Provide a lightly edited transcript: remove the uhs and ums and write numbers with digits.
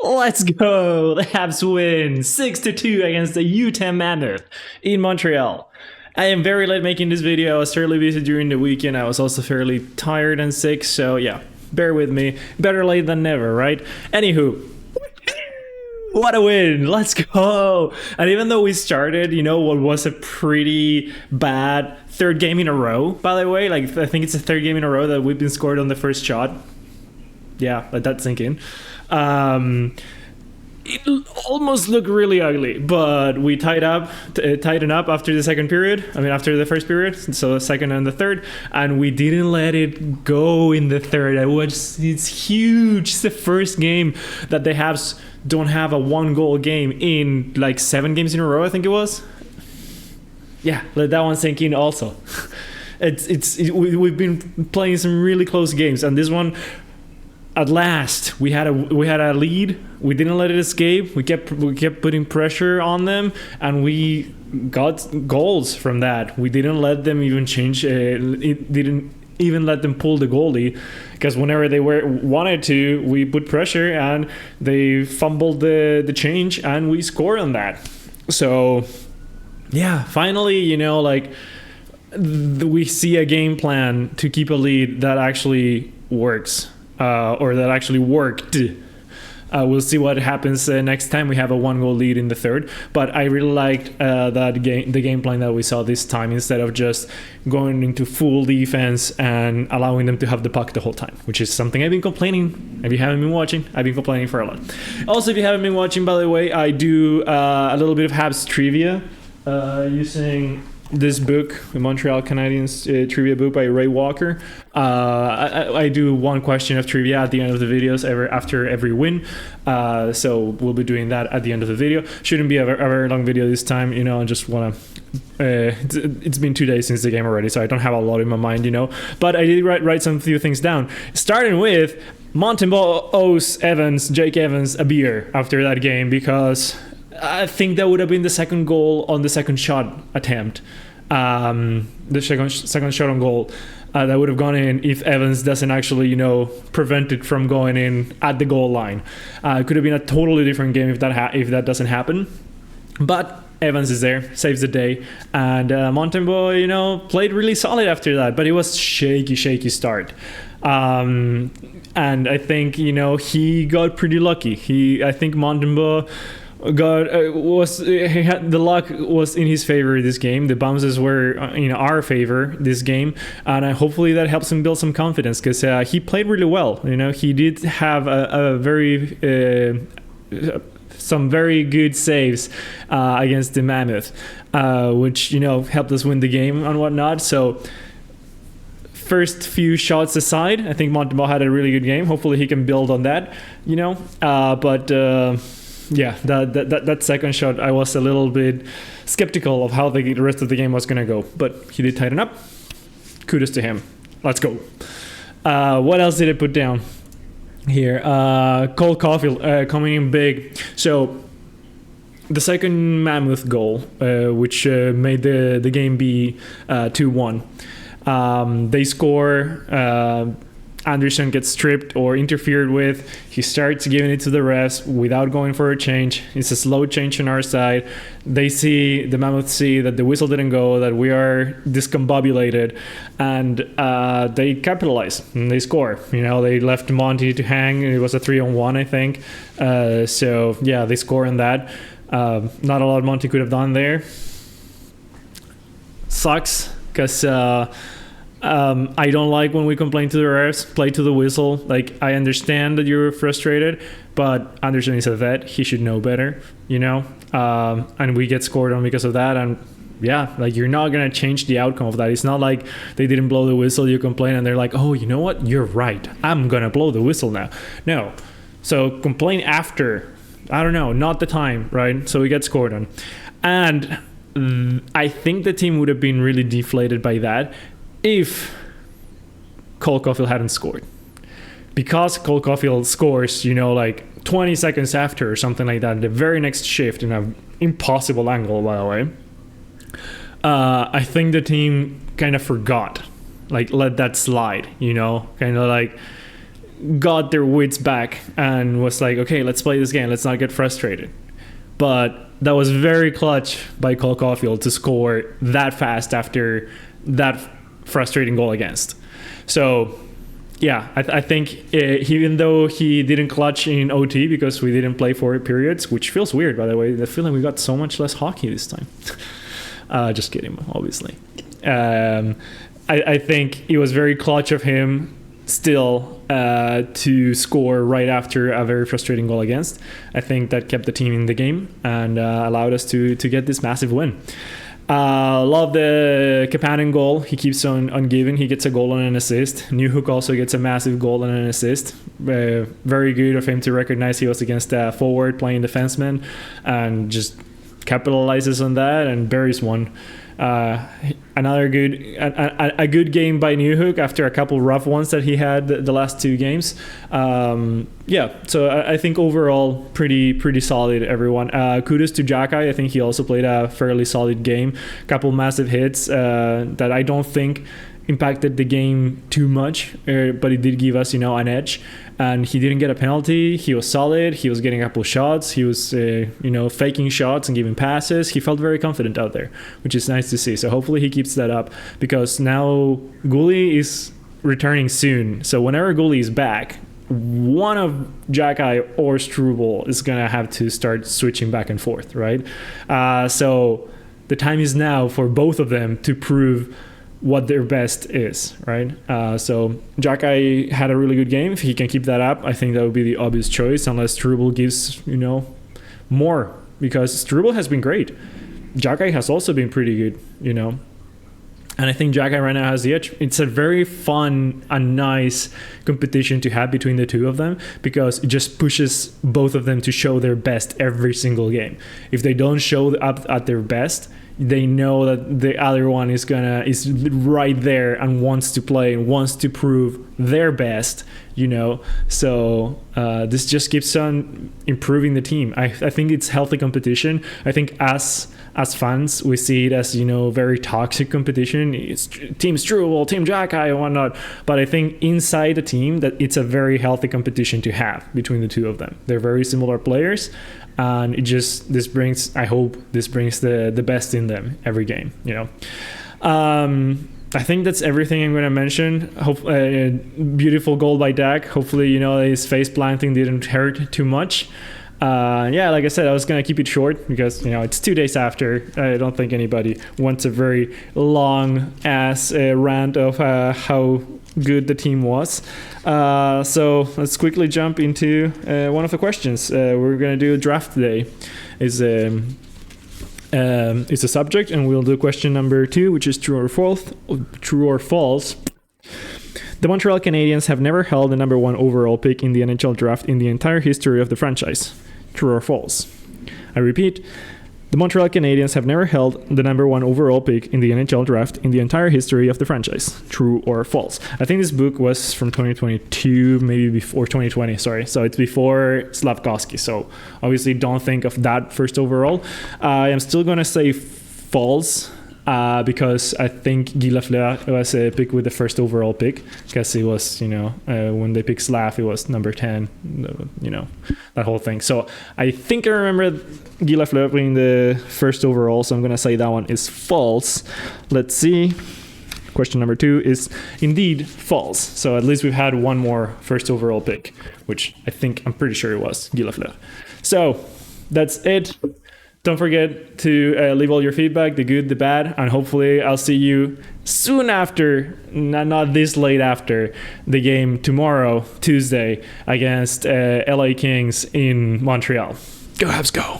Let's go! The Habs win 6-2 against the UTA Mammoth in Montreal. I am very late making this video. I was fairly busy during the weekend. I was also fairly tired and sick, so yeah, bear with me. Better late than never, right? Anywho, what a win! Let's go! And even though we started, what was a pretty bad third game in a row, by the way, like I think it's the third game in a row that we've been scored on the first shot. Yeah, let that sink in. It almost looked really ugly, but we tightened up after the second period. After the first period, so the second and the third, and we didn't let it go in the third. It's huge. It's the first game that the Habs don't have a one-goal game in like 7 games in a row, I think it was. Yeah, let that one sink in also. We've been playing some really close games, and this one, at last, we had a lead. We didn't let it escape. We kept putting pressure on them, and we got goals from that. We didn't let them even change. It didn't even let them pull the goalie, because whenever they wanted to, we put pressure, and they fumbled the change, and we scored on that. So, yeah, finally, we see a game plan to keep a lead that actually works. Or that actually worked. We'll see what happens next time we have a 1-goal lead in the third. But I really liked the game plan that we saw this time, instead of just going into full defense and allowing them to have the puck the whole time, which is something I've been complaining. If you haven't been watching, I've been complaining for a lot. Also, if you haven't been watching, by the way, I do a little bit of Habs trivia using this book, the Montreal Canadiens trivia book by Ray Walker. I do one question of trivia at the end of the videos after every win. So we'll be doing that at the end of the video. Shouldn't be a very long video this time, I just want to... it's been 2 days since the game already, so I don't have a lot in my mind, But I did write some few things down. Starting with, Montembeault owes Jake Evans a beer after that game, because I think that would have been the second goal on the second shot attempt. The second shot on goal that would have gone in if Evans doesn't actually, prevent it from going in at the goal line. It could have been a totally different game if that doesn't happen. But Evans is there, saves the day, and Montembeault, played really solid after that. But it was shaky start. And I think, he got pretty lucky. I think Montembeault the luck was in his favor this game. The bounces were in our favor this game, and hopefully that helps him build some confidence, because he played really well. He did have some very good saves against the Mammoth, which helped us win the game and whatnot. So, first few shots aside, I think Montembeault had a really good game. Hopefully he can build on that, yeah, that second shot, I was a little bit skeptical of how the rest of the game was going to go. But he did tighten up. Kudos to him. Let's go. What else did I put down here? Cole Caulfield coming in big. So, the second Mammoth goal, which made the game be 2-1. They score... Anderson gets stripped or interfered with. He starts giving it to the refs without going for a change. It's a slow change on our side. The Mammoth see that the whistle didn't go, that we are discombobulated, and they capitalize and they score. They left Monty to hang. It was a 3-on-1, I think. So yeah, they score in that. Not a lot Monty could have done there. Sucks, because I don't like when we complain to the refs, play to the whistle. Like, I understand that you're frustrated, but Anderson is a vet. He should know better, and we get scored on because of that. And yeah, like, you're not going to change the outcome of that. It's not like they didn't blow the whistle, you complain, and they're like, oh, you know what? You're right. I'm going to blow the whistle now. No. So complain after. I don't know, not the time, right? So we get scored on. And I think the team would have been really deflated by that if Cole Caulfield hadn't scored. Because Cole Caulfield scores, like 20 seconds after or something like that, the very next shift in an impossible angle, by the way, I think the team kind of forgot, like let that slide, kind of like got their wits back and was like, okay, let's play this game. Let's not get frustrated. But that was very clutch by Cole Caulfield to score that fast after that frustrating goal against. So, yeah, I think even though he didn't clutch in OT because we didn't play 4 periods, which feels weird, by the way. The feeling we got so much less hockey this time. Just kidding, obviously. I think it was very clutch of him still to score right after a very frustrating goal against. I think that kept the team in the game and allowed us to get this massive win. Love the Kapanen goal. He keeps on giving. He gets a goal and an assist. Newhook also gets a massive goal and an assist. Very good of him to recognize he was against a forward playing defenseman and just capitalizes on that and buries one. Another good a good game by Newhook after a couple rough ones that he had the last 2 games. So I think overall pretty solid, everyone. Kudos to Jakai. I think he also played a fairly solid game. Couple massive hits that I don't think impacted the game too much, but it did give us an edge. And he didn't get a penalty. He was solid. He was getting a couple shots. He was faking shots and giving passes. He felt very confident out there, which is nice to see. So hopefully he keeps that up, because now Gulli is returning soon. So whenever Gulli is back, one of Jakai or Struble is gonna have to start switching back and forth, right? So the time is now for both of them to prove what their best is, right? So Jakai had a really good game. If he can keep that up, I think that would be the obvious choice, unless Struble gives more, because Struble has been great. Jakai has also been pretty good, and I think Jakai right now has the edge. It's a very fun and nice competition to have between the two of them, because it just pushes both of them to show their best every single game. If they don't show up at their best, they know that the other one is right there and wants to play and wants to prove their best, So this just keeps on improving the team. I think it's healthy competition. I think as fans, we see it as very toxic competition. It's Team Struble, Team Jakai, and whatnot. But I think inside the team, that it's a very healthy competition to have between the two of them. They're very similar players. And I hope this brings the best in them every game, I think that's everything I'm going to mention. Beautiful goal by Dak. Hopefully, his face planting didn't hurt too much. Like I said, I was going to keep it short because, it's 2 days after. I don't think anybody wants a very long ass rant of how good the team was. So let's quickly jump into one of the questions. We're going to do a draft today. It's a subject, and we'll do question number 2, which is true or false. True or false. The Montreal Canadiens have never held the number 1 overall pick in the NHL draft in the entire history of the franchise. True or false? I repeat, the Montreal Canadiens have never held the number 1 overall pick in the NHL draft in the entire history of the franchise. True or false? I think this book was from 2022, maybe before 2020, sorry. So it's before Slafkovsky. So obviously don't think of that first overall. I am still going to say false. Because I think Guy Lafleur was a pick with the first overall pick, because it was, when they picked Slav, it was number 10, that whole thing. So I think I remember Guy Lafleur being the first overall, so I'm going to say that one is false. Let's see. Question number 2 is indeed false. So at least we've had one more first overall pick, which I'm pretty sure it was Guy Lafleur. So that's it. Don't forget to leave all your feedback, the good, the bad, and hopefully I'll see you soon after, not this late after, the game tomorrow, Tuesday, against LA Kings in Montreal. Go Habs, go!